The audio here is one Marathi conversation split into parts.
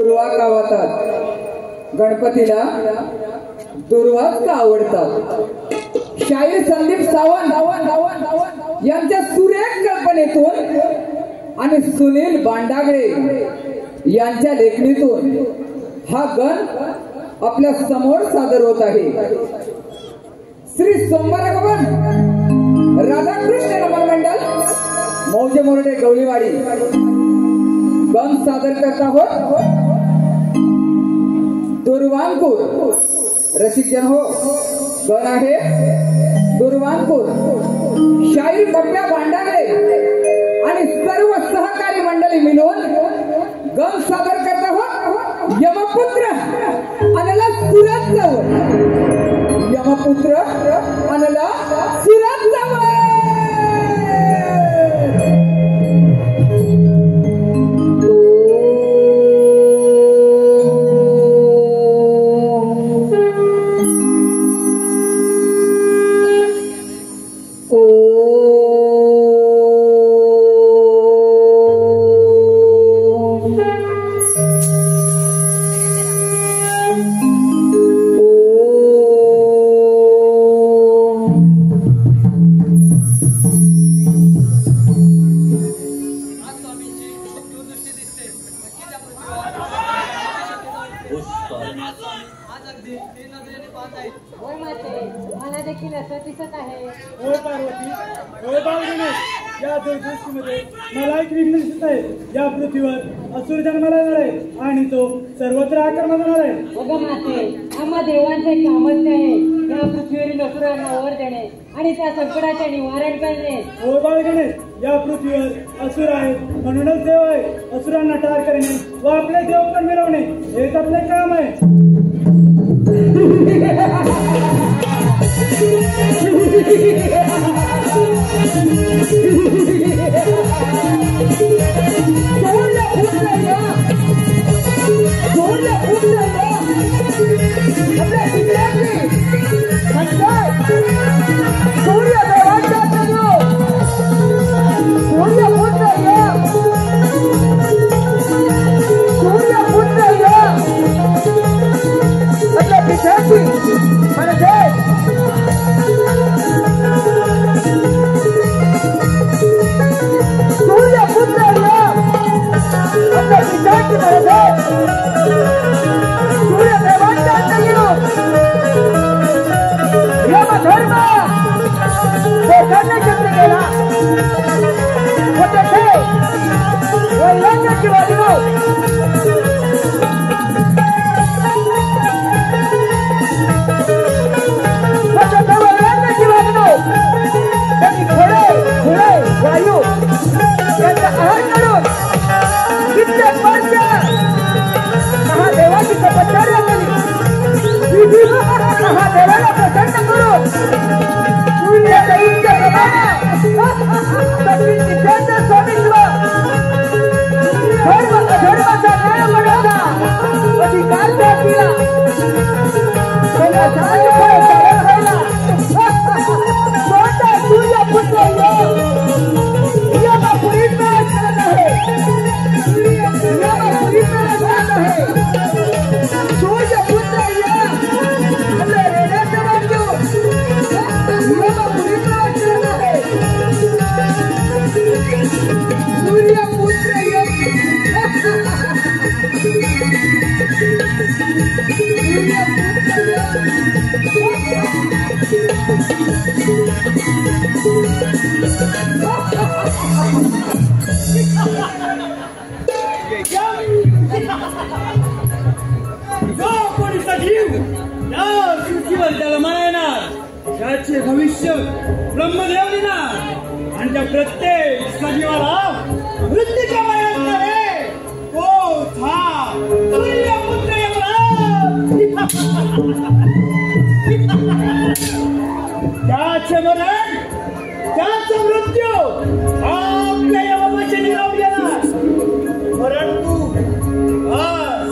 दुर्वा कावतात, गणपतीला दुर्वाच का आवडतात? शाहीर संदीप सावंत यांच्या सुरेख कल्पनेतून आणि सुनील बांडागळे यांच्या लेखणीतून हा गण आपल्या समोर सादर होत आहे. श्री सोमवारगमन राधाकृष्ण नमन मंडल मौजे मोरडे गवलीवाडी गण सादर करत आहोत. दुर्वांकुर रसिकजन हो, गण आहे दुर्वांकुर. शाहीर बप्प्या भांडागळे आणि सर्व सहकारी मंडळी मिळून गण सादर करत आहोत. यमपुत्र अनला सुरत जावं, यमपुत्र अनला सुरत जावं. मला देखील असं दिसत आहे. होय पार्वती, होय बाळगणेश, या दूरदृष्टीमध्ये मला एक विघ्न दिसत आहे. या पृथ्वीवर असुर जन्माला येणार आहे आणि तो सर्वत्र आक्रमण होणार आहे. अगं माते, आम्हा देवांचे कामच आहे या पृथ्वीवरील असुरांना वर देणे आणि त्या संकटाचे निवारण करणे. होय बाळगणेश, या पृथ्वीवर असुर आहेत म्हणूनच देव आहे. असुरांना ठार करणे व आपले देव पण मिळवणे हेच आपले काम आहे. त्याचे भविष्य ब्रह्मदेव लिहिणार आणि त्या प्रत्येक सजीवाला मृत्यूच्या वयात तो था सूर्यपुत्र त्याचे मरण त्याचा मृत्यू आपल्या यमवशेने लावून येणार. परंतु आज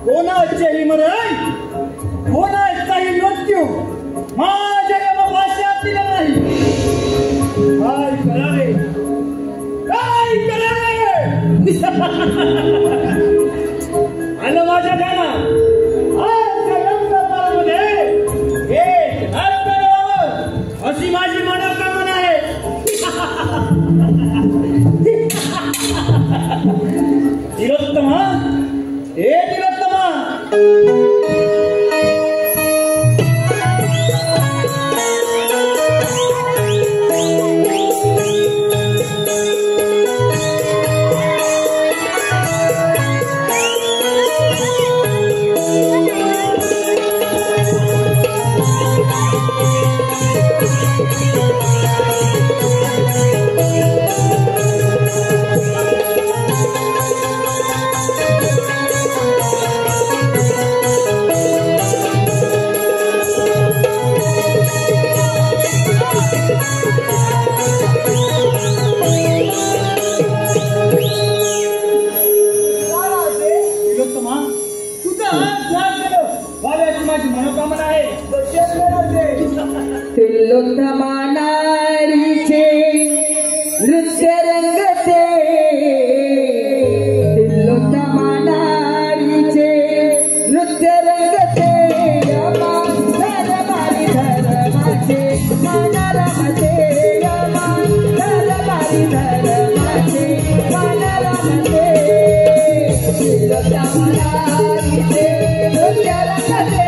कोणाचेही मरण कोणाचाही मृत्यू माझ्या यमभाष्यात दिला नाही. काय करावे काय करावे माझ्या ध्यानात आज जगतामध्ये एक नारळ व्हावं अशी माझी मनोकामना आहे. तिलोत्तमा, हे तिलोत्तमा, माझी मनोकामना आहे. तिलोत्तमा नारीचे नृत्य रंगते, तिलोत्तमा नारीचे नृत्य रंगते, यमा दरबारी धर्माचे मन रमते, यमा दरबारी धर्माचे मन रमते. तिलोत्तमा नारीचे नृत्य रंगते,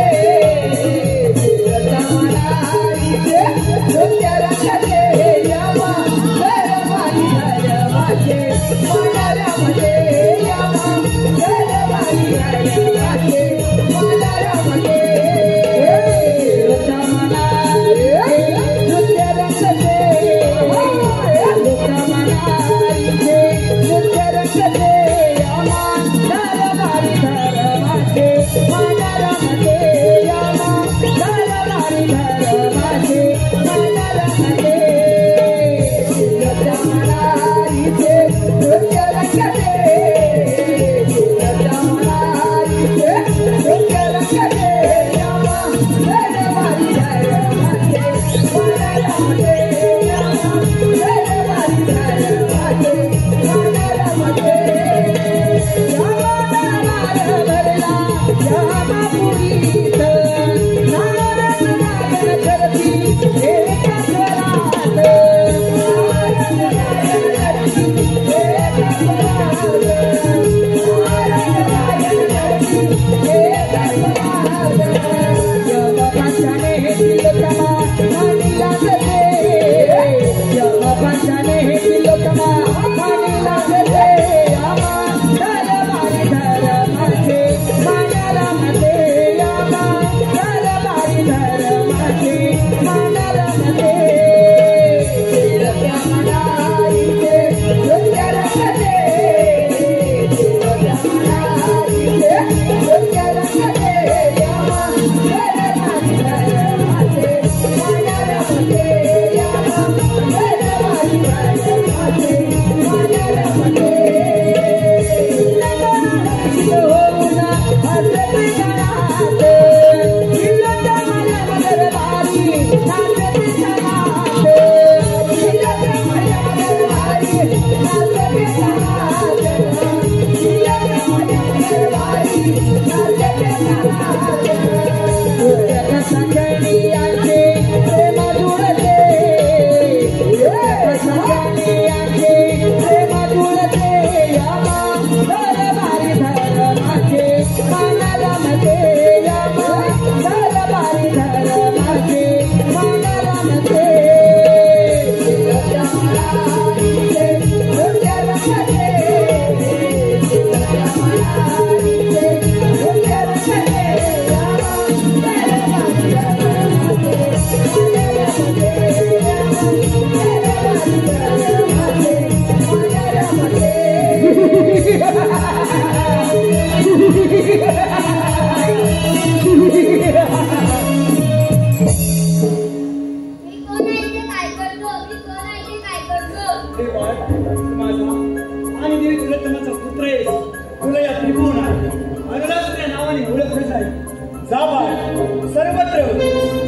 सर्वत्र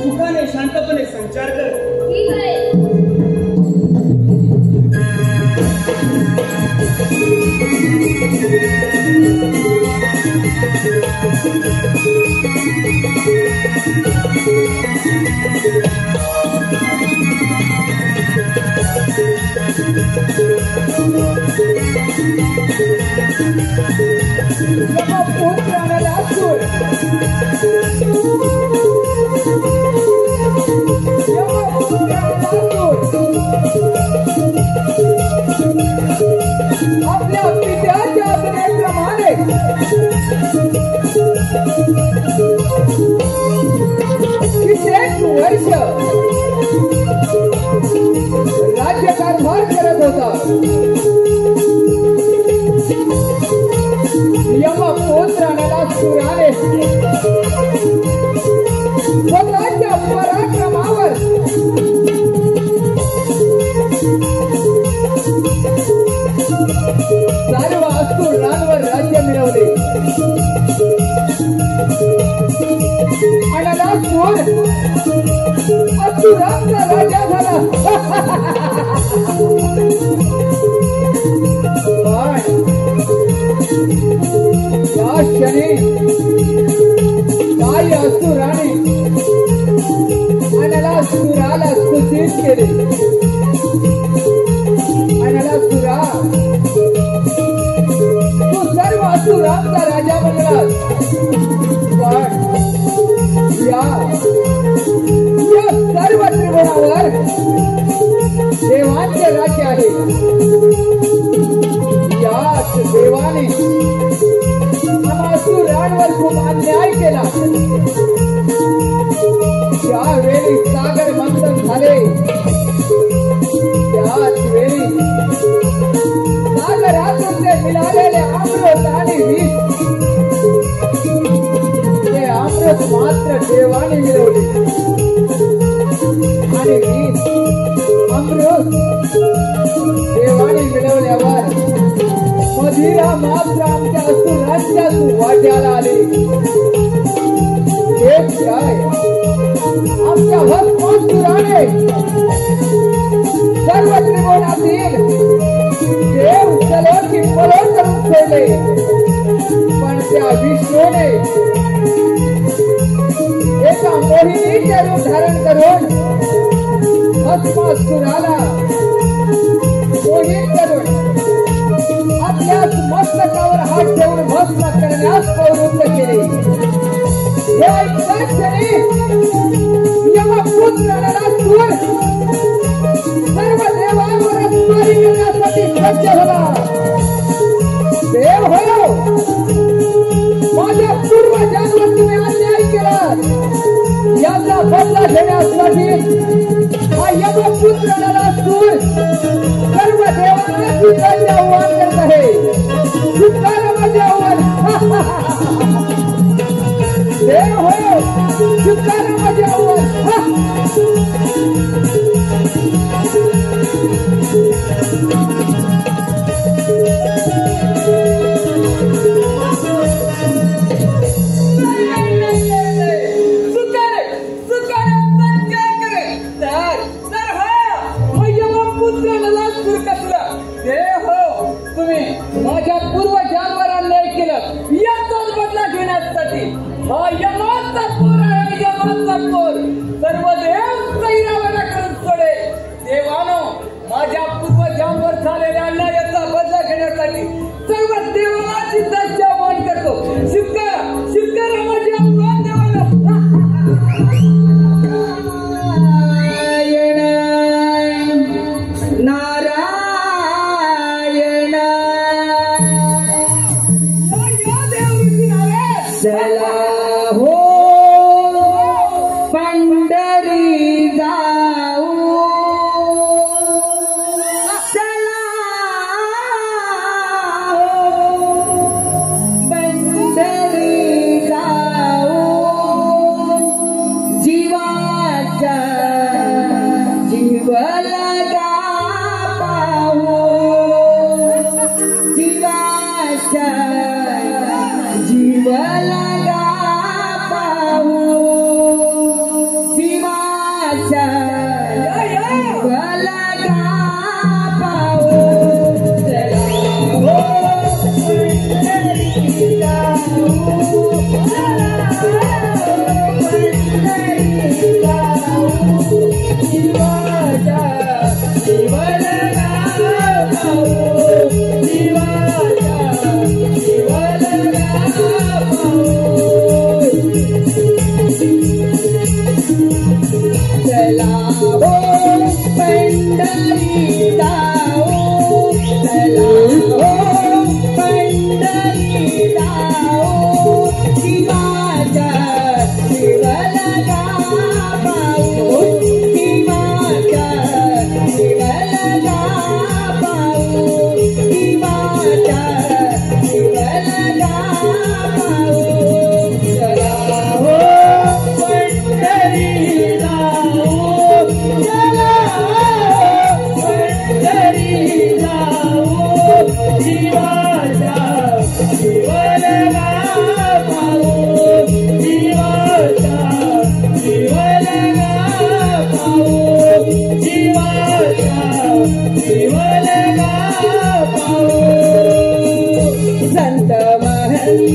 सुखाने शांतपणे संचार कर. ठीक आहे. यमपुत्राला सूर आपल्या पित्याच्या आज्ञेप्रमाणे कित्येक वर्ष राज्यकारभार करत होता. यमपुत्राला सुराने स्वतःच्या पराक्रमावर सर्व असुरांवर राज्य मिळवले. अनलासूर असुरांचा राजा झाला. या क्षणी काही असुराने अनलासुराला सूचित केले. अनलासुरा तू सर्व असुरांचा राजा बनलास. पण या सर्व त्रिगुणावर देवांचे राज्य आहे. याच देवाने असुरांवर खूप अन्याय केला. ज्यावेळी सागर मंथन झाले त्याच वेळी सागरातून ते मिळालेले अमृत आणि विष ते अमृत मात्र देवाने मिळवले. आणि विष अमृत देवाने मिळवल्यावर मदिरा मात्र आमच्या असुरांच्या वाट्याला आले. हेच काय आमच्या भस्मासुराने सर्व त्रिगुणातील देव जलोकी पलो करून ठेवले. पण त्या विष्णूने एका मोहिनीचे रूप धारण करून भस्मासुराला मोहित करून आपल्याच मस्तकावर हात ठेवून भस्म करण्यास प्रवृत्त केले. हे ऐकताच क्षणी यमपुत्राला सूर सर्व देवांवर स्वारी करण्यासाठी सज्ज झाला. देव हो, माझ्या पूर्वजांवर तुम्ही अन्याय केला. याचा बदला घेण्यासाठी हा यमपुत्राला सूर सर्व देवांना युद्धाचे आव्हान करत आहे. युद्धाला माझे आव्हान. देव हो, युद्धाला माझे आव्हान. माझ्या पूर्वजांवर अन्याय केलं. याचाच बदला घेण्यासाठी हा यमाचा पोर आहे. यमाचा पोर सर्व देव सैरावाला करून सोडे. देवानो, माझ्या पूर्वजांवर झालेल्या अन्यायाचा बदला घेण्यासाठी सर्व देवाची दर्जा आवाहन करतो. स्वीकारा, स्वीकारा माझे आव्हान देवाला. चला हो पंढरी जाऊ. चला हो पंढरी जाऊ. जीवाचा जीव लगा पाहू. जीवाचा जीव लगा पाहू. जीवाचा जीव लगा पाहू. चला हो पंढरी जाऊ. चला हो पंढरी जाऊ. जीवाचा जीव लगा पाहू. जीवाचा जीव लगा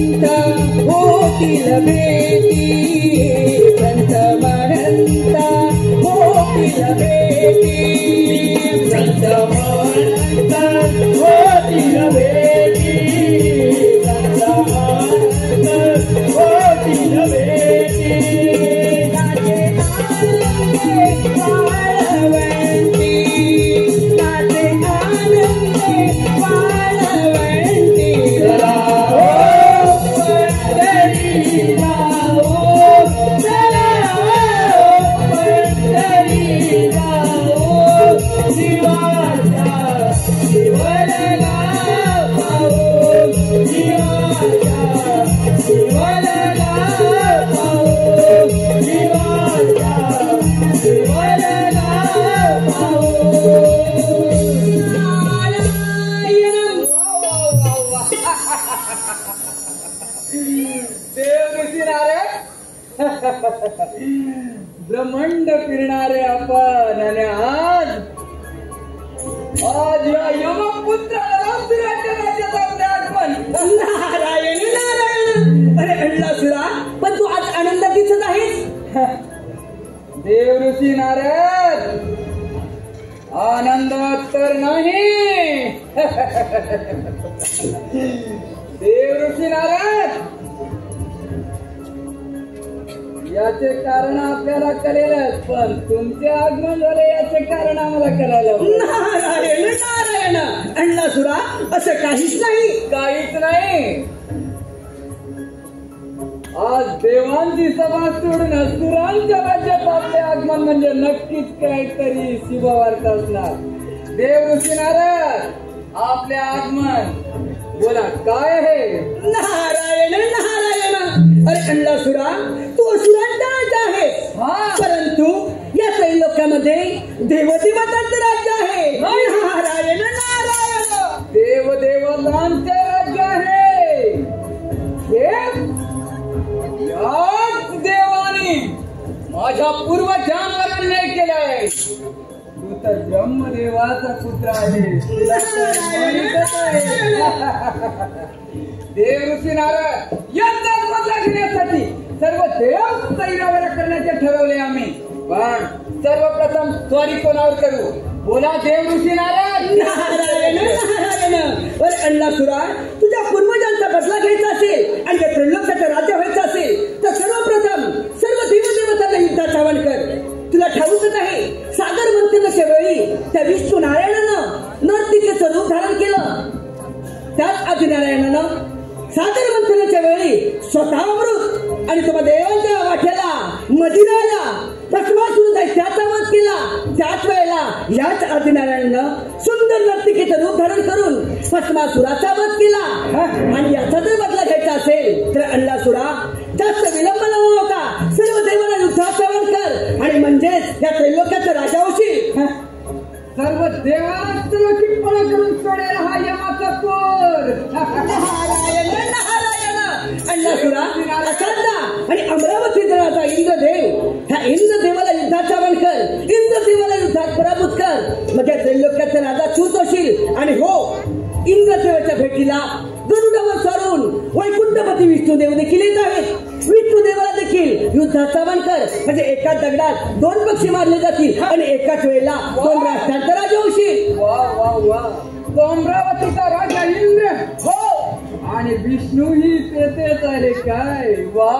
म्हणता होतील भेटी, संत म्हणता होतील भेटी, संत म्हणता होतील भेटी, संत म्हणता होतील भेटी. नाचे आनंदे वाळवंटी, नाचे आनंदे वाळवंटी. चला हो पंढरी जाऊ, चला हो पंढरी जाऊ, जीवाच्या जीवनला पाहू, जीवाच्या जीवनला पाहू, जीवाच्या जीवनला पाहू. देव ऋषीनारे ब्रह्मांड फिरणारे आपण आणि आज या यमपुत्राला राज्यात आगमन. नारायण नारायण. अरे अण्णासुरा, पण तू आज आनंदात दिसत आहेस. देव ऋषी नारद आनंद तर नाही. देव ऋषी नारद याचे कारण आपल्याला कळेलच, पण तुमचे आगमन झाले याचे कारण आम्हाला कळायला. नारायण नारायण. अण्णासुरा, असं काहीच नाही. काहीच नाही. आज देवांची सभा सोडून असुरांच्या राज्यात आपले आगमन म्हणजे नक्कीच काहीतरी शुभवार्ता असणार. देव ऋषी नारद आपले आगमन बोला काय आहे. नारायण नारायण. अरे अण्णासुरा, तू असुरांचा राजा आहेस, परंतु या त्रैलोक्यामध्ये देवदेवतांचं राज्य आहे. नारायण नारायण. देवदेवतांचे राज्य आहे. याच देवाने माझ्या पूर्वजांवर अन्याय केलाय. तू तर ब्रह्मदेवाचा पुत्र आहे. देव ऋषी नारद यांचा बदला घेण्यासाठी सर्व देव तैरावर करण्याचे ठरवले आम्ही. पण सर्वप्रथम स्वारी कोणावर करू बोला देव ऋषी नारद. नारायण नारायण. अरे अण्णासुरा, तुझ्या पूर्वजांचा बदला घ्यायचा असेल आणि या त्रैलोक्याचं राज्य व्हायचं असेल तर सर्वप्रथम सर्व देवदेवतांना युद्धात आवाहन कर. तुला ठाऊकच आहे, सागर मंथनाच्या वेळी त्या विष्णू नारायणानं नर्तिकेचं रूप धारण केलं. त्याच आदिनारायणानं सागर मंथनाच्या वेळी स्वतः अमृत आणि तुम्हा देवांच्या वाट्याला मदिराला भस्मासुर दैत्याचा वध केला. त्याच वेळेला याच आदिनारायणानं सुंदर नर्तिकेचं रूप धारण करून भस्मासुराचा वध केला. आणि याचा जर बदला घ्यायचा असेल तर अण्णासुरा, जास्त विलंब न होता सर्व देवांना युद्धात आवाहन कर आणि म्हणजेच या त्रैलोक्याचा राजा होशील. सर्व देवांना पळ करून सोडेल हा यमाचा कोर. नारायण नारायण. अण्णासुरा, असांदा आणि अमरावती जनाचा इंद्रदेव, ह्या इंद्रदेवाला युद्धात आवाहन कर. इंद्रदेवाला युद्धात पराभूत कर. मग या त्रैलोक्याचा राजा तूच होशील. आणि हो, इंद्रदेवाच्या भेटीला गरुडावर चढून वैकुंठपती विष्णुदेव देखील येत आहेत. विष्णुदेवाला देखील युद्धात आवाहन कर. म्हणजे एकाच दगडात दोन पक्षी मारले जातील आणि एकाच वेळेला दोन राष्ट्रांचा राजा होशील. वा वा वा. तो अमरावतीचा राजा इंद्र हो आणि विष्णूही तेथेच आहे काय. वा.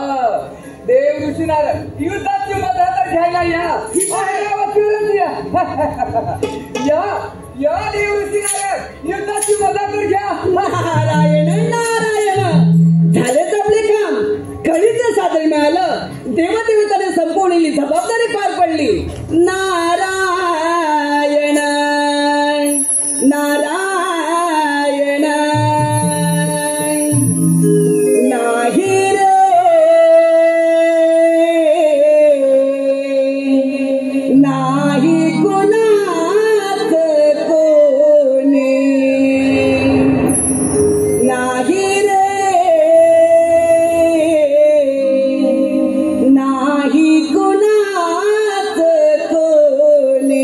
देव ऋषी नारद युद्धाची मदत घ्यायला या. अमरावतीवरच या. या देव ऋषी नारद युद्धाची मदत घ्या. नारायण नारायण. झालेच आपले काम. कळीचं सादर मिळालं. देवदेवताने संपवलेली जबाबदारी पार पडली. नारायण नारायण. नाही रे नाही कुणाच कोणी. नाही रे नाही कुणाच कोणी.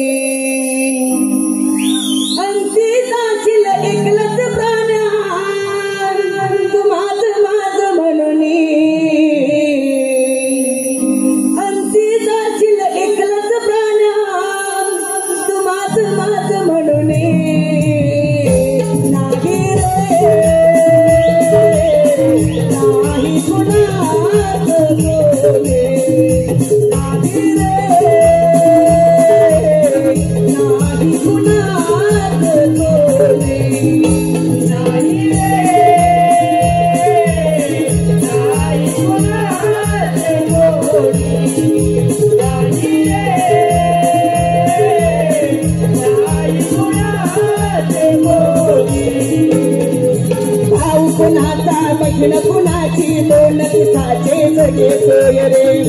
कुणाची दोन दिवसाचे सगळे सोय रे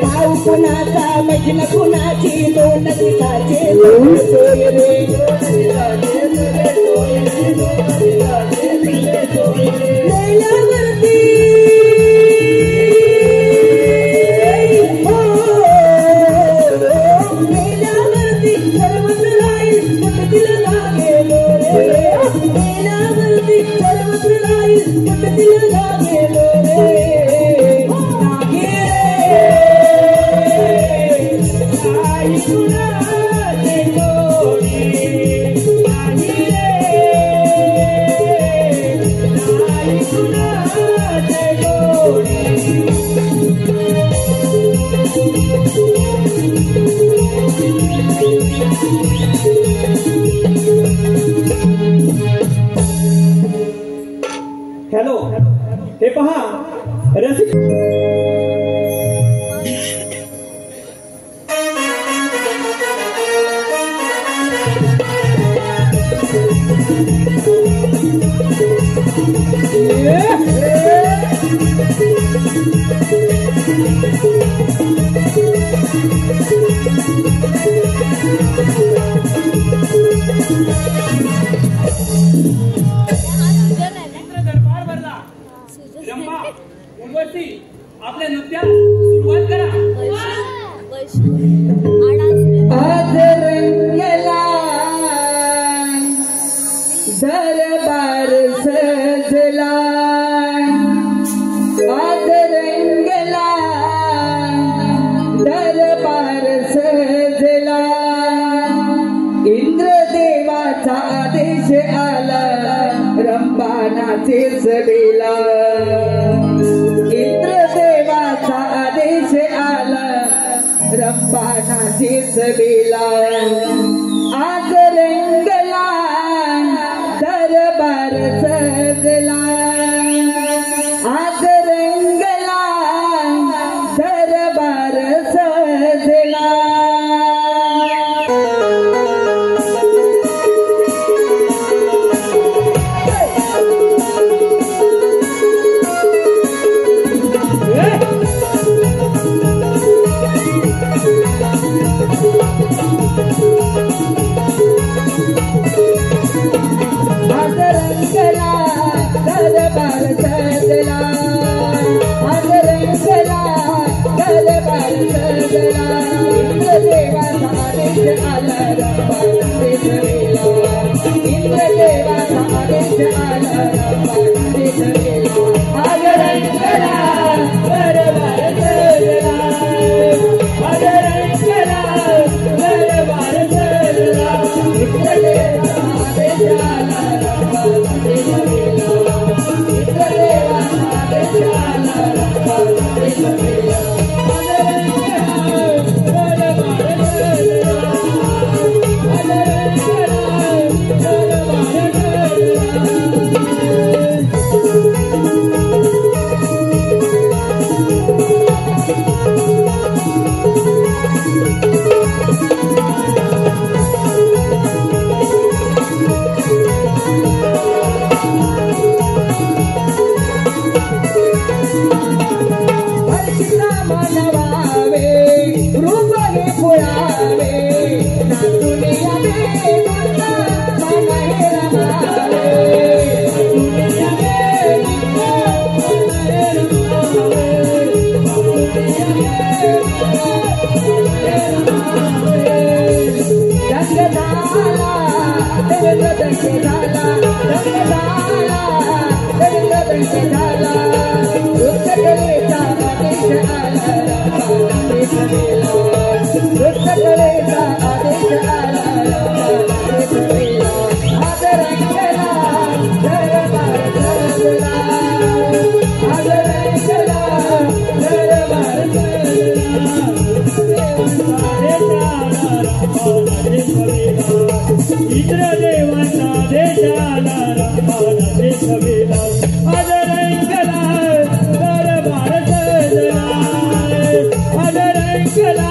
पाऊ कुणाचा मैन कुणाची दोन दिवसाचे सोय रे मेल्यावरती मेल्यावरती सर्वच राहील पटतील लागेलो रे मेल्यावरती सर्वच राहील पटतील लागेलो रे लागे रे आई कुणाचे गोडी नाही रे आई कुणाचे गोडी हॅलो हे पहा रसिक दरबार भरला रंभा उर्वशी आपल्या नृत्यात सुरुवात करा आज रंगला दरबार सजला आज रंगला दरबार सजला इंद्रदेवाचा आदेश आला रंभानाचे सभेला इंद्रदेवाचा आदेश आला रंभानाचे सभेला आज रंगला दरबार सजला आज रंगला दरबार सजला आज रंगला दरबार सजला आज रंगला दरबार सजला इंद्रदेवाचा आदेश आला रंभानाचे सभेला इंद्रदेवाचा आदेश आला रंभानाचे सभेला आज रंगला दरबार सजला आज रंगला दरबार सजला इंद्रदेवाचा आदेश आला रंभानाचे सभेला इंद्रदेवाचा आदेश आला रंभानाचे सभेला आज रंगला दरबार सजला आज रंगला दरबार हर्षिता मनवावे रूप हे फुलावे नाचून यावे माता मन हे रमावे नाचून यावे माता मन हे रमावे नाचून यावे माता मन हे रंग झाला रंग झाला उत्तरेचा आदेश आला रंभानाचे सभेला उत्तरेचा आदेश आला रंभानाचे सभेला आज रंगला माझा छबीला अदरंगला दरबार सजला अदरंगला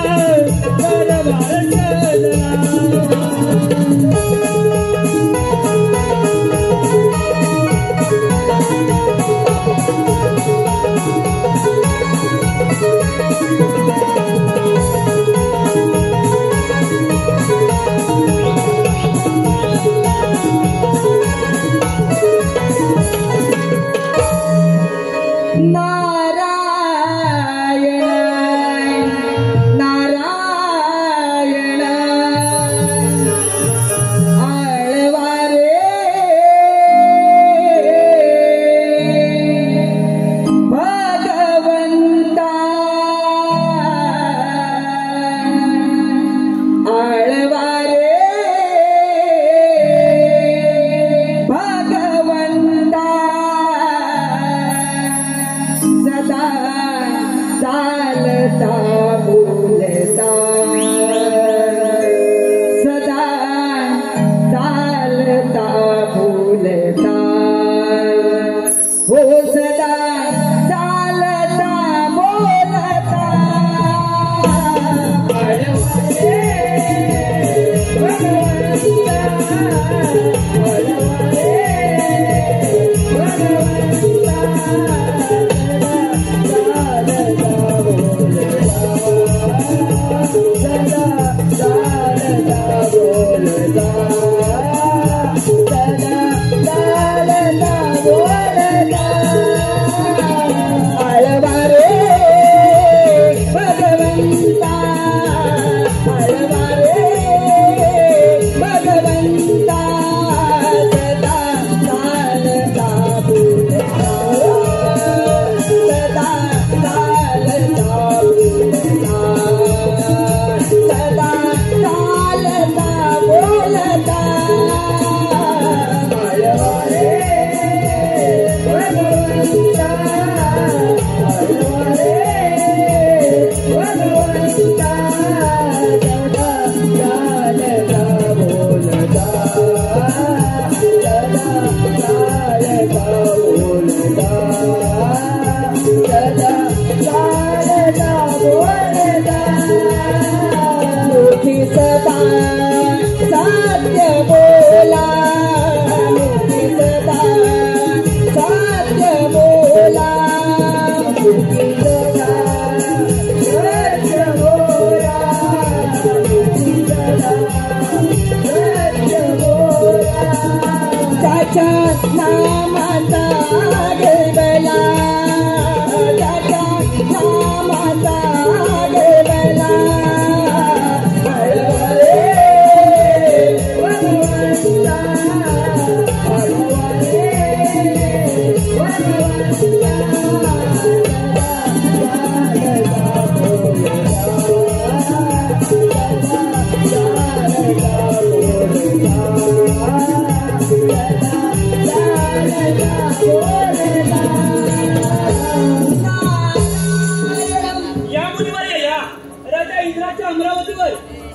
दरबार सजला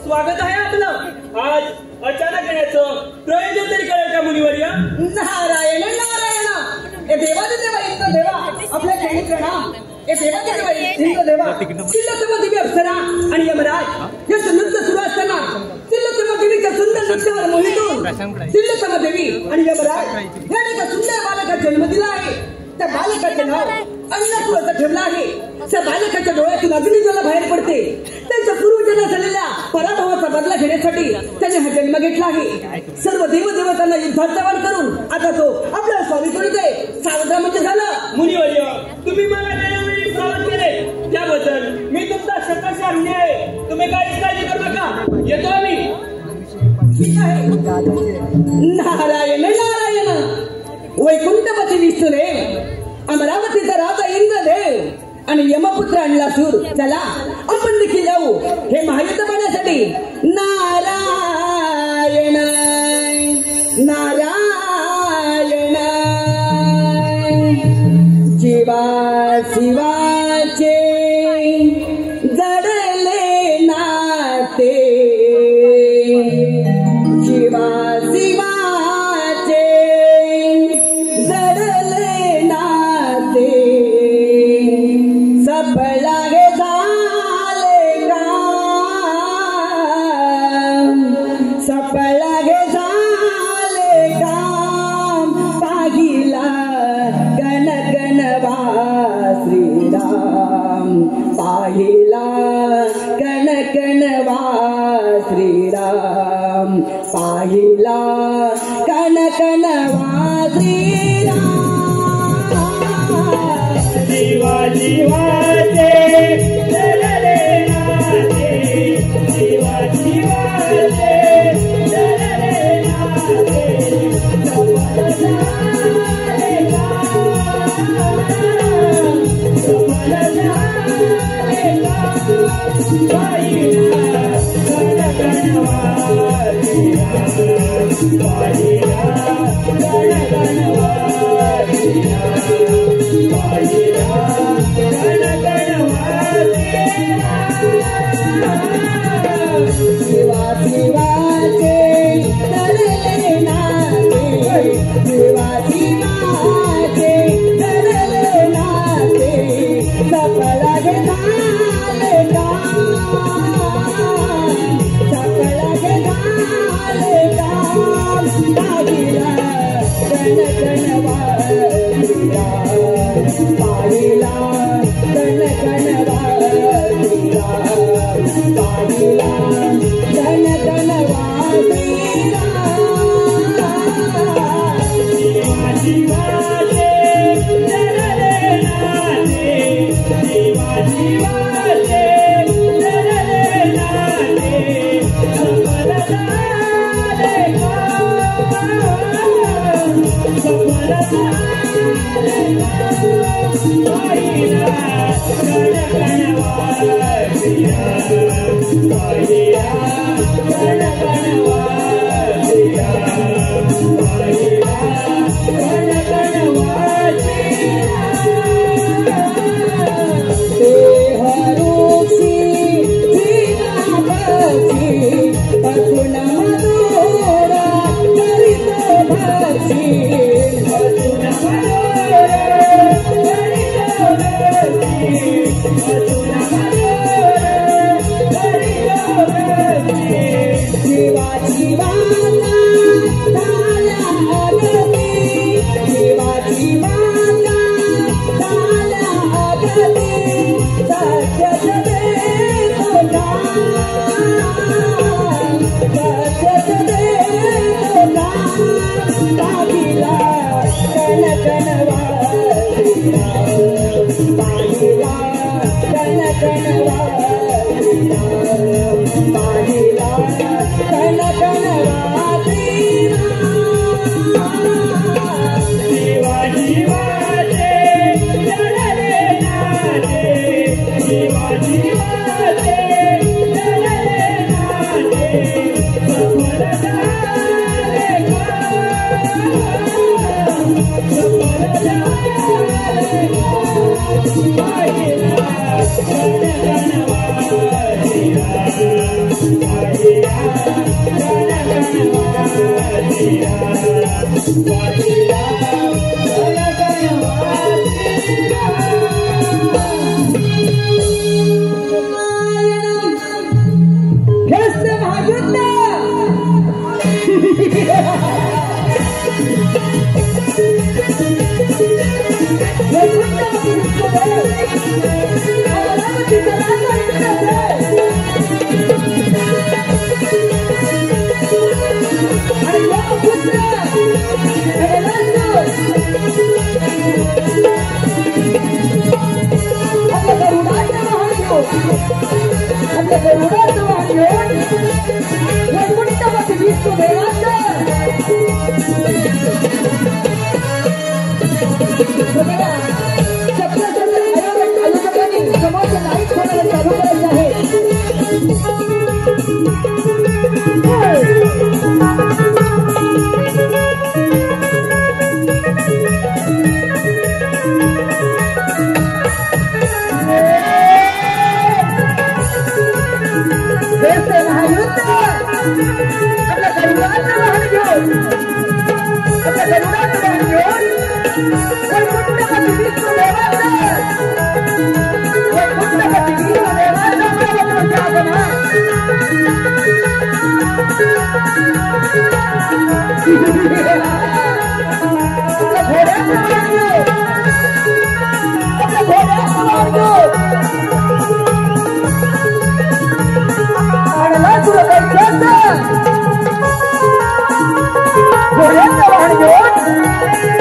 स्वागत आहे आपलं. आज अचानक येण्याचं प्रयोजन तरी कळेल का मुनिवर्य? नारायण नारायण. हे देवा इंद्र देवा आपल्या चरणी प्रणाम. हे देवा इंद्र देवा सिल्लोत्तम देवी अप्सरा आणि यमराज हे नृत्य सुरू असताना सिल्लोत्तम देवीच्या सुंदर नृत्यावर मोहित होऊन सिल्लोत्तम देवी आणि यमराज याने एका सुंदर बालकाचा जन्म दिला आहे. त्या बालकाचे नाव अन्नपूर असं ठेवलं आहे. त्या बालकाच्या डोळ्यातून अग्निज्वाला बाहेर पडते. त्यांच्या पूर्वजांना झालेल्या पराभवाचा बदला घेण्यासाठी त्याने हा जन्म घेतला आहे. सर्व देवदेवतांना युद्धात जवळ करून आता तो आपल्या स्वामी करीत सावधा म्हणजे झालं. मुनिवर्य तुम्ही मला वेळोवेळी सावध केले त्याबद्दल मी तुमचा शतशः ऋणी आहे. तुम्ही काहीच काळजी करू नका. येतो आम्ही. ठीक आहे. नारायण नारायण. वैकुंठपती विष्णुदेव अमरावतीचा राजा इंद्रदेव आणि यमपुत्र आणला सूर. चला आपण देखील जाऊ हे महायुद्ध पाहण्यासाठी. नारायण नारायण. जीवा शिवाचे जडले नाते. जीवा शिवाचे जीवा जीवाचे जलले नाते, जीवा जीवाचे जलले नाते, सफल झाले का, सफल झाले का, बाईला गणगणवादिया, बाईला गणगणवादिया, बाईला गणगणवादिया. जीवा जीवाचे जलले नाते, जीवा जीवाचे जलले नाते, सफल झाले का, सफल झाले का, बाईला गणगणवादिया, बाईला गणगणवादिया, बाईला गणगणवादिया. जीवा जीवाचे जलले नाते, जीवा जीवाचे जलले नाते, सफल झाले का, सफल झाले का, बाईला गणगणवादिया, बाईला गणगणवादिया, बाईला देहरूक्षी जीवाभक्षी अतुल मधुर करित भक्षी, अतुल मधुर करित भक्ती, अतुल मधुर करित भक्ती. जीवा जीवाचा झाला अगती, जीवा जीवाचा झाला अगती, सत्यच देतो का, सत्यच देतो का, बाईला गणगणवादिया, बाईला गणगणवादिया, बाईला गणगणवादिया. जीवा जीवाचे जलले नाते, जीवा जीवाचे जलले नाते, सफल झाले का, सफल झाले का, बाईला गणगणवादिया, बाईला गणगणवादिया, बाईला खेस्त महायुद्ध समाज नाही चालू करायचं आहे. महायुद्ध आपल्या गरीबांना वाहन घेऊन, आपल्या गरीबांना वाहन घेऊन वैकुंठपती विष्णू देवाचा, वैकुंठपती विष्णू देवाचा प्रभूंच्या आगमन. आपल्या घोड्याचं वाहन घेऊन, आपल्या घोड्याचं वाहन घेऊन आणला तुला कैक्याचं, घोड्याचं वाहन घेऊन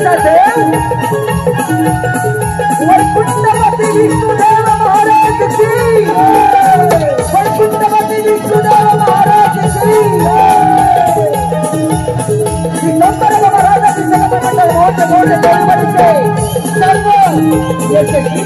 देवाचा देव वैकुंठपती विष्णुदेव महाराज की वैकुंठपती विष्णुदेव महाराज की दिगंबर महाराजांची जगमंडळ मोठे मोठे देवबळीचे सर्व यशस्वी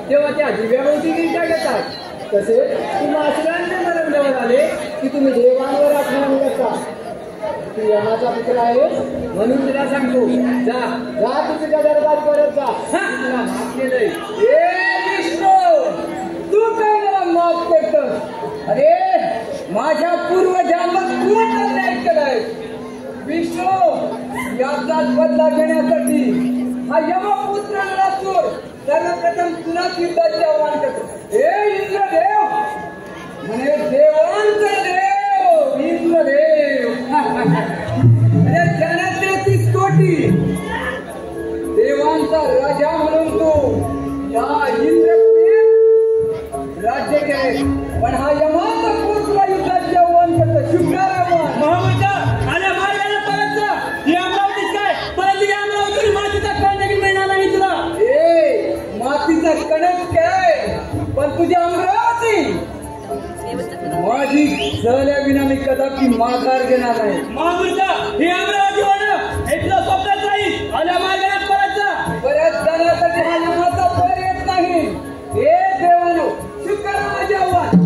तेव्हा त्या दिव्याभोवती गिरट्या घेतात. तसेच तुम्हा असुरांचे मरण जवळ आले की तुम्ही देवांवर आक्रमण करता. तू यमाचा पुत्र आहे म्हणून तुला सांगतो, जा जा तुझ्या दरबार परत जा. तुला माफ केलंय. विष्णू, तू काय मला माफ करतोस? अरे माझ्या पूर्वजन्मात तू अन्याय केलाय. विष्णू, याचाच बदला घेण्यासाठी हा यमपुत्र नरासूर सर्वप्रथम तुलाच युद्धाचे आव्हान करतो. हे इंद्रदेव म्हणे, देवांचा देव इंद्रदेव. अरे त्याने 33 कोटी देवांचा राजा म्हणून तू या इंद्रपुरीत राज्य केले. पण हा यमाचा पुत्र युद्धाचे आव्हान करतो. शुक्रारामन महामंडळ आल्या मार्गाला परत जा. ही अमरावतीच काय परत ही अमरावती मातीचा कण देखील मिळणार नाही तुला. मातीचा कणक काय, पण तुझी अमरावती माझी सहल्या विना मी कदापि माघार घेणार नाही. महामंडळ ही अमरावती होणं हे तुला स्वप्नात राहील. आल्या मार्गाला परत जा. परत जाण्यासाठी हा यमाचा पर येत नाही. हे देवानो, शुक्रारामाचे आव्हान.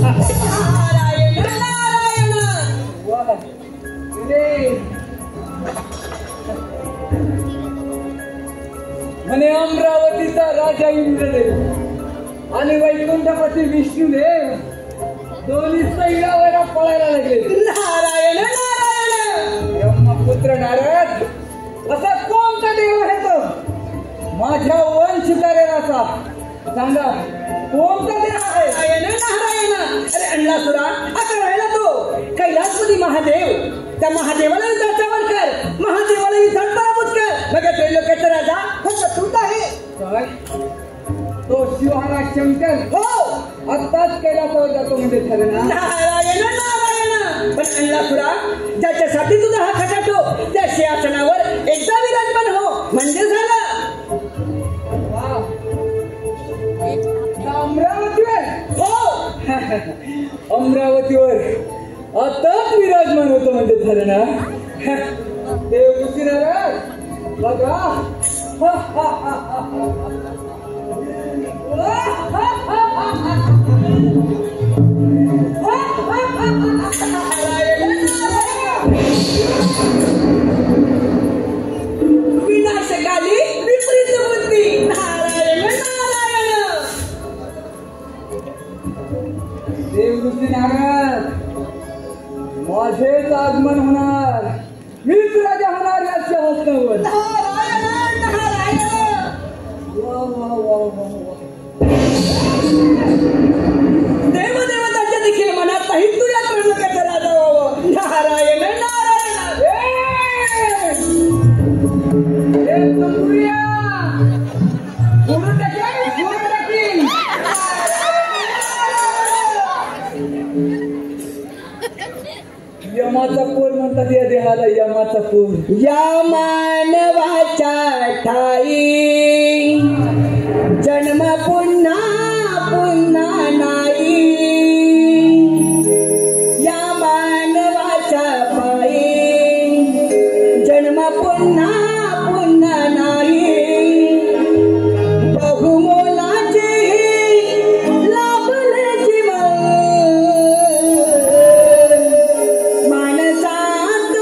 नारायण नारायण. वा रे. म्हणे अमरावतीचा राजा इंद्रदेव आणि वैकुंठपती विष्णुदेव दोन्ही सैरावर पळायला लागले. नारायण नारायण. ब्रह्मपुत्र नारद असा कोणता देव आहे तो माझ्या वंश करेलाचा सांगा कोणता देव आहे. नारायण नारायण. अरे अण्णासुरा आता राहिला तो कैलासपती महादेव. त्या महादेवाला युद्धाचावर कर, महादेवाला युद्धात पराभूत कर. बघा त्रैलोक्याचा राजा फक्त तूच आहे. काय तो शिवहारा शंकर हो आत्ताच कैलासावर जातो म्हणजे ठरलं ना. नारायण नारायण. पण अण्णासुरा ज्याच्यासाठी तुझा हा खटाटो त्या सिंहासनावर एकदा विराजमान हो म्हणजे झालं. वा. अमरावतीवर हो अमरावतीवर आताच विराजमान होतो म्हणजे झालं ना. देव दुसऱ्या बघा. विनाशकाली विपरीत बुद्धी. नारायण नारायण. देवदूती नारद माझेच आगमन होणार, मीच राजा होणार या सिंहासनावर. नारायण नारायण. वा वा वा वा वा. देवदेवतांच्या देखील मनात नाही तुझ्या त्रैलोक्याचा राजा व्हावं. नारायण नारायण. हे तंबुया फोडून टाकेल, फोडून टाकेल. यमाचा पोर म्हणतात या देहाला, यमाचा पोर. या मानवाच्या ठाई जन्म पुन्हा पुन्हा नाही. या मानवाच्या पायी जन्म पुन्हा पुन्हा नाही. बहुमोलाचे लाभले जीवन माणसात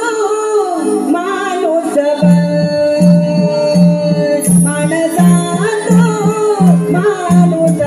माणूस बन. माणसात माणूस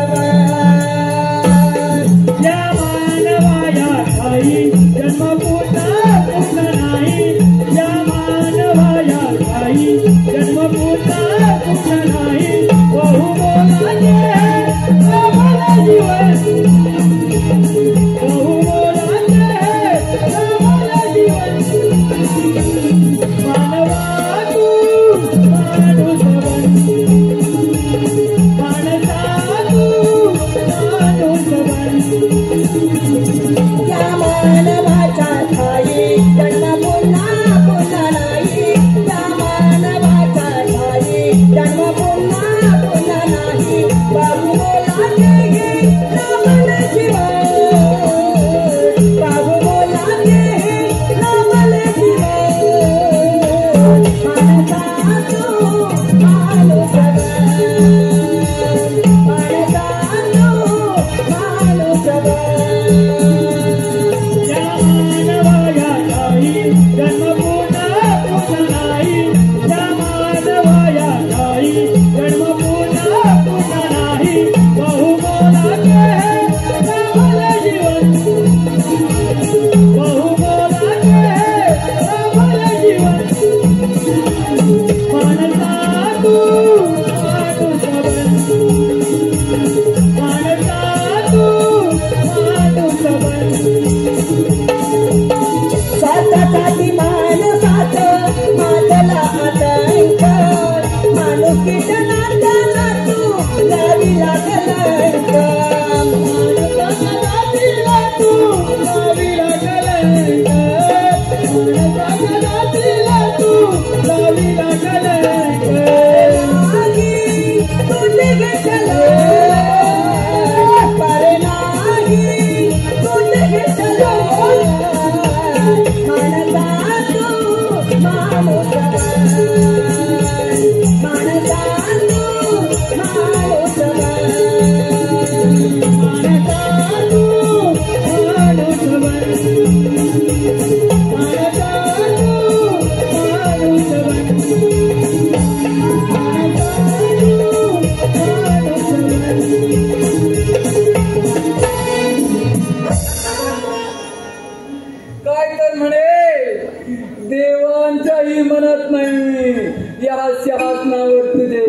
सिंहासनावर तुझे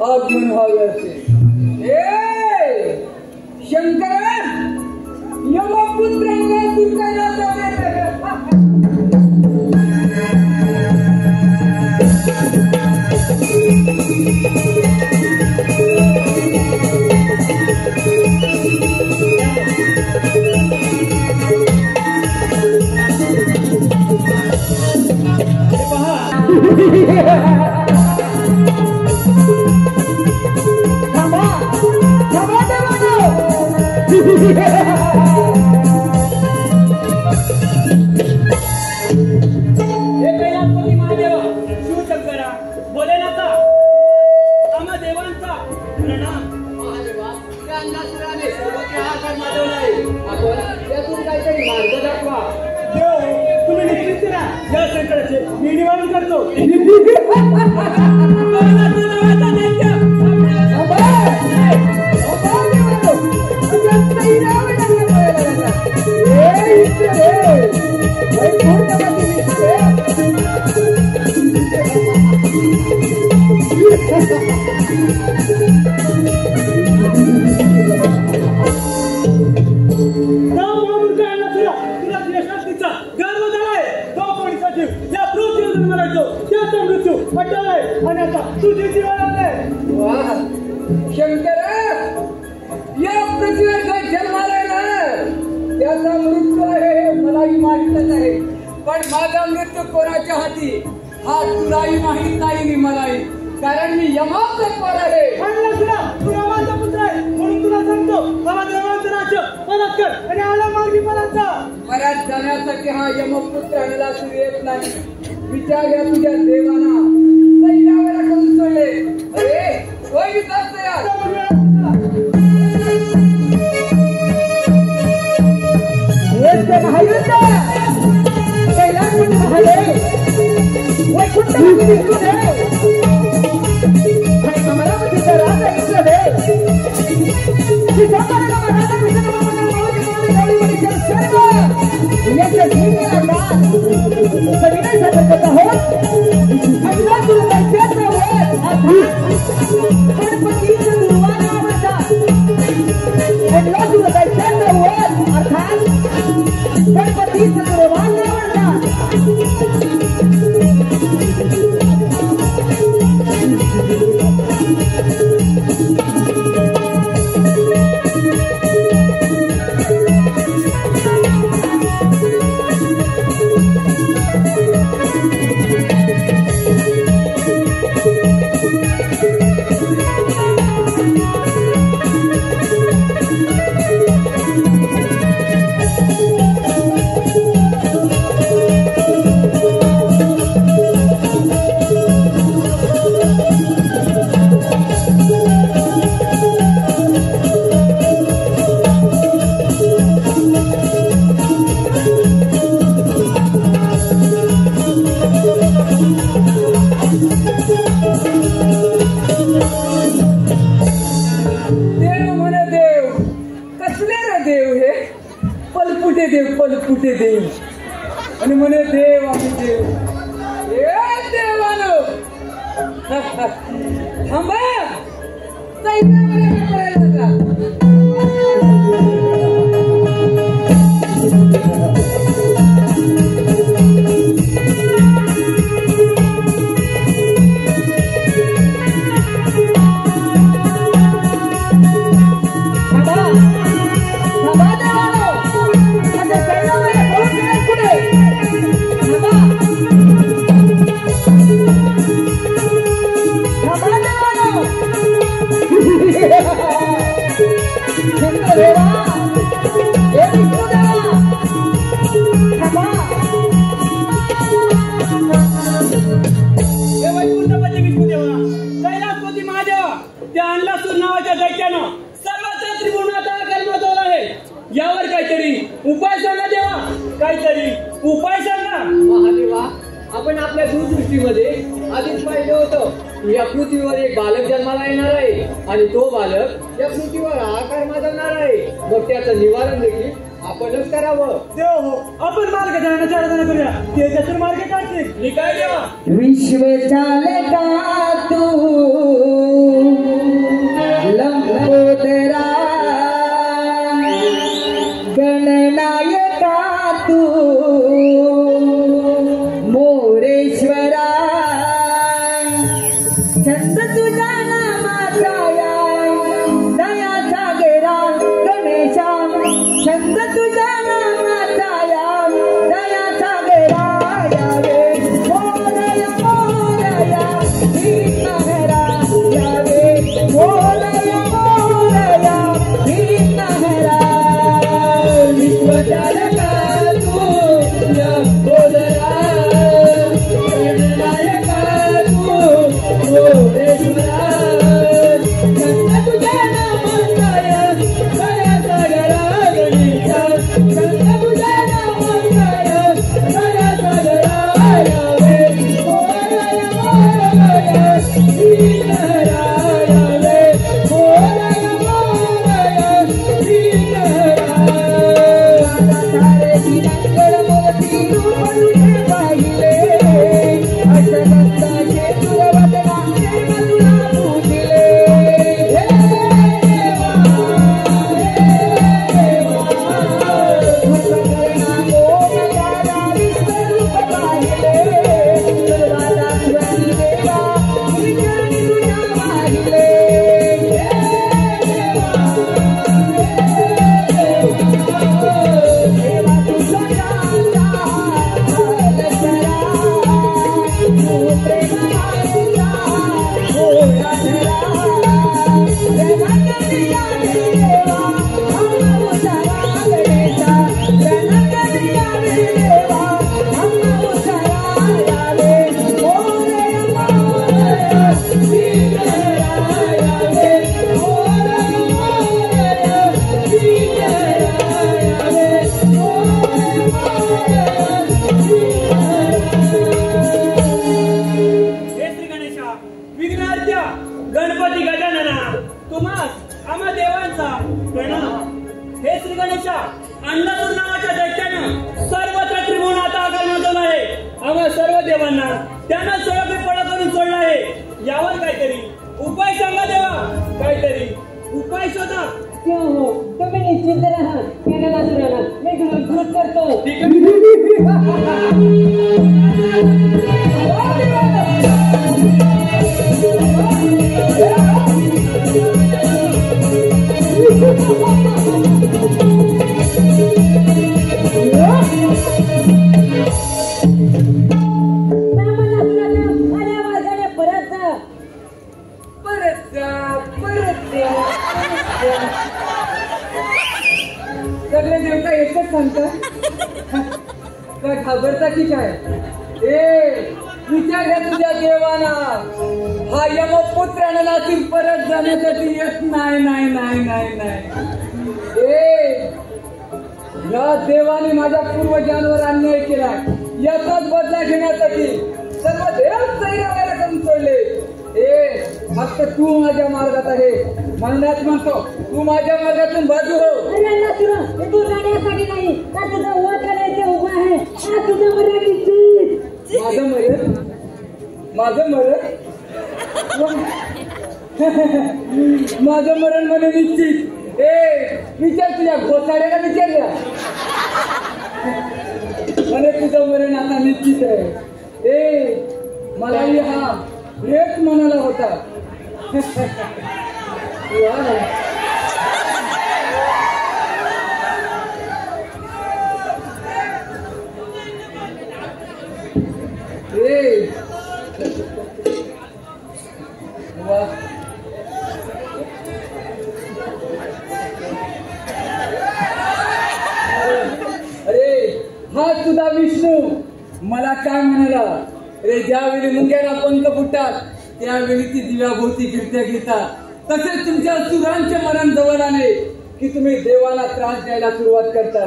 आगमन व्हावे असे. ए शंकर, यमपुत्रांना दुर्गाला मी निवारण करतो. शंकर, या पृथ्वीवर जो जन्मालाय ना त्याचा मृत्यू आहे मलाही माहीतच आहे. पण माझा मृत्यू कोणाच्या हाती हा तुलाही माहीत नाही नि मलाही, कारण मी यमाचा पोर आहे. तू यमाचा पुत्र आहे म्हणून तुला सांगतो मला देवाचं राज्य परत कर आणि आला मार्गी परत जा. परत जाण्यासाठी हा यमपुत्र नलासूर येत नाही. विचार या तुझ्या देवाना सैन्यावर करून सोडले. अरे होय विचारतो यार. पलपुटे देव आणि म्हणे देव आम्ही देव. हे देवानो थांबा, सैन्यामध्ये करायला यावर काहीतरी उपाय सांगा देवा, काहीतरी उपाय सांगा. महादेवा, आपण आपल्या दूरदृष्टीमध्ये आधीच पाहिलं होतं या पृथ्वीवर एक बालक जन्माला येणार आहे आणि तो बालक या पृथ्वीवर आकार माजवणार आहे. मग त्याचं निवारण देखील आपणच करावं. देव हो, आपण मार्ग जाण्याची आराधना करूया. ते त्यातून मार्ग काढतील. मी काय देवा? विश्व चालका तू लंबोदरा गणनायका तू मोरेश्वरा छंद तुझा नामाचा दया सागरा गणेशा छंद तुझा नामाचा दया सागरा यावे मोरया मोरया दीनहरा यावे मोरया मोरया दीनहरा विश्वचालका तू लंबोदरा गणनायका तू मोरेश्वरा छंद तुझा नामाचा दया सागरा गणेशा छंद तुझा नामाचा दया सागरा यावे मोरया मोरया दीनहरा यावे मोरया मोरया दीनहरा सारे दिनांकड मोती रूपरुखे पाहिले अशनंदाचे तुरवदना तुला पूजिले हे देवा भूतकर्णा गोमकारा विश्वरूप पाहिले सर्वाला स्वरी देवा विचरणी तुझ्या वाहिले हे देवा देवा तुझा राजा लक्षरा तू प्रेमाचा भोळा धरा रणकरिया देवा अम्मा उसारा गणेशा रणकरिया देवा अम्मा उसारा यावे मोरया मोरया दीनहरा यावे मोरया मोरया दीनहरा यावे हे श्री गणेशा, विघ्नार्त्या गणपती गजानना, तुम्हास आम्हा देवांचा प्रणाम. हे श्री गणेशा, अन्नपूर नावाच्या दैत्यानं सर्वत्र त्रिभुवनात आगमन नोंदवलं आहे. आम्हा सर्व देवांना त्यानं सगळे पडा करून सोडलं आहे. यावर काहीतरी उपाय सांगा देवा. काहीतरी उपाय शोधा. हो हो, तुम्ही निश्चिंत राहा. गणनासुराला मी घृत करतो. आल्या मार्गाने परत जा. परत जा, परत जा, परत जा. सगळे देवता एकच सांगतात का घाबरता की काय? ए विचार घ्या तुझ्या देवाना. हा यमपुत्रानं नातील परत जाण्यासाठी येत नाही नाही नाही नाही नाही. ए या देवाने माझ्या पूर्वजांवर अन्याय केला. याचाच बदला घेण्यासाठी सर्व देव सैरावाला करून सोडले. ए फक्त तू माझ्या मार्गात आहे म्हणूनच म्हणतो तू माझ्या मार्गातून बाजू हो. गणनासुरा हे तू जाण्यासाठी नाही तर तुझं वध करायचं उभं आहे. हा तुझं मरण निश्चित. माझं मरण माझं मरण माझं मरण म्हणे निश्चित. ए विचार तुझ्या घोसाड्याला विचारल्या म्हणे तुझं मरण आता निश्चित आहे. ए मलाही हा हेच म्हणाला होता. अरे हा तुझा विष्णू मला काय म्हणाला रे? ज्यावेळी मुंग्याला पंख फुटतात त्यावेळी ती दिव्याभोवती गिरत्या घेतात. तसेच तुमच्या सुरांचे मरण जवळ आले की तुम्ही देवाला त्रास द्यायला सुरुवात करता.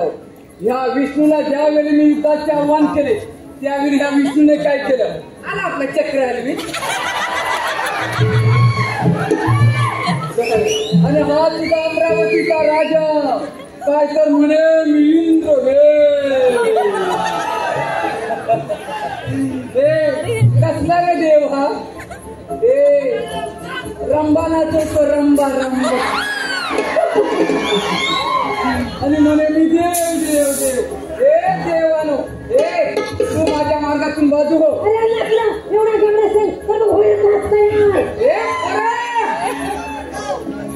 ह्या विष्णूला ज्यावेळी मी युद्धाचे आव्हान केले त्यावेळी ह्या विष्णूने काय केलं? आला आपलं चक्र हलवी आणि हा तुझा अमरावतीचा राजा काय तर म्हणे मी इंद्र कसला रे देव हा रंबा नाचवतो रंबा रंबा आणि म्हणे मी देव देव देव देवानो तू माझ्या मार्गातून बाजू हो.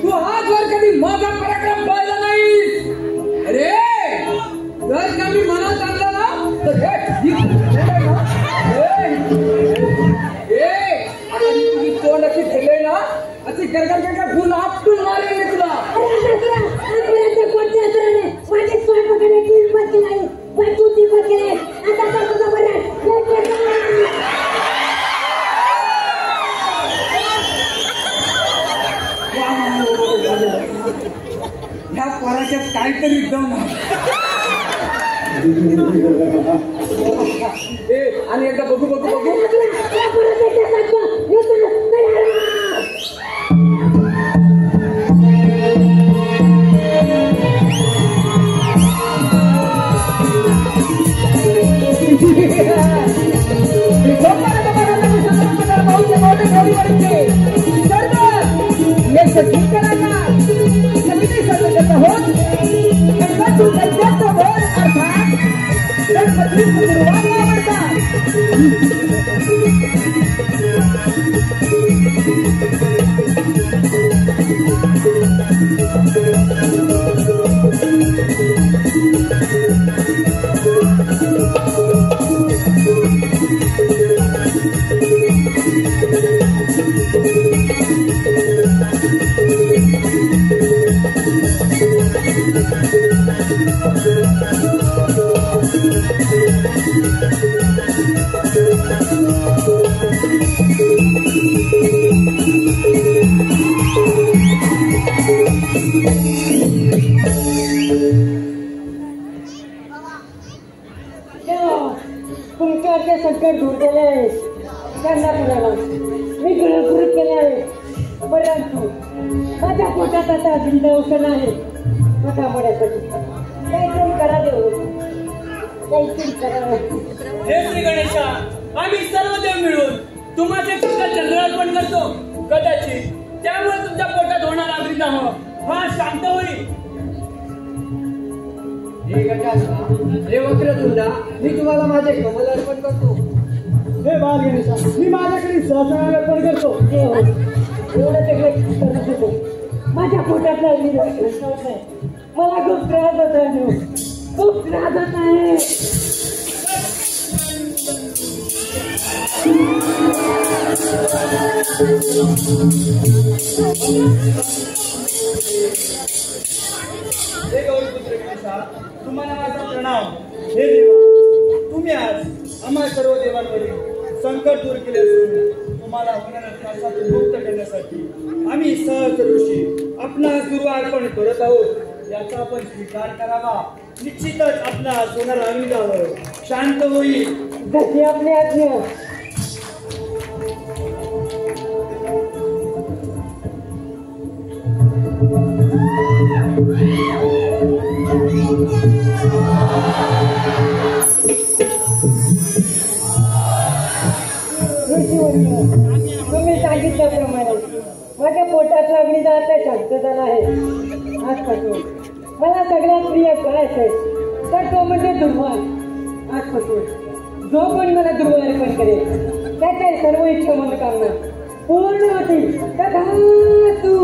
तू हात वर कधी माझा पराक्रम पाहिला नाही. अरे जर का मी मनात आणलं ना तर आता मी तुझी तोंड अशी ठेवलंय ना अशी गरगर फुल आपटून मारेल मी तुला. ह्या पोराच्यात काहीतरी दम आणि एकदा बघू बघू बघू तुमच्यावरचे संकट दूर केले आहे त्यांना कुणाला मी गुणकृत केले आहे. परंतु माझ्या पोटात आता बिंदवसन आहे मोठ्यासाठी काहीतरी करा देऊ काहीतरी करा. हे श्री गणेशा आम्ही सर्व देव मिळून तुम्हाला चंद्रार्पण करतो. कदाचित त्यामुळे तुमच्या पोटात होणार अग्निदाह हा शांत होईल. हे वक्रतुंडा मी तुम्हाला माझे कमल अर्पण करतो. हे बाल गणेशा मी माझ्याकडे सहस्रार अर्पण करतो. एवढं सगळं माझ्या पोटातला मला खूप त्रास होत आहे खूप त्रास होत आहे. हे गौरीपुत्र गणेशा तुम्हाला माझा प्रणाम. हे देवा तुम्ही आज आम्हा सर्व देवांवरील संकट दूर केले असून तुम्हाला होणाऱ्या त्रासातून मुक्त करण्यासाठी आम्ही सहज ऋषी आपणास गुरु अर्पण करत आहोत. याचा आपण स्वीकार करावा. निश्चितच आपला होणारा अग्निदाह शांत होईल. जशी आपली आज्ञा. तुम्ही सांगितल्याप्रमाणे माझ्या पोटातला अग्निदाह शांत झाला आहे. आजपासून मला सगळ्यात प्रिय काय असेल तर तो म्हणजे दुर्वास. आजपासून जो पण मला दुर्वा अर्पण करेल त्याच्या सर्व इच्छा मनोकामना पूर्ण होतील. तू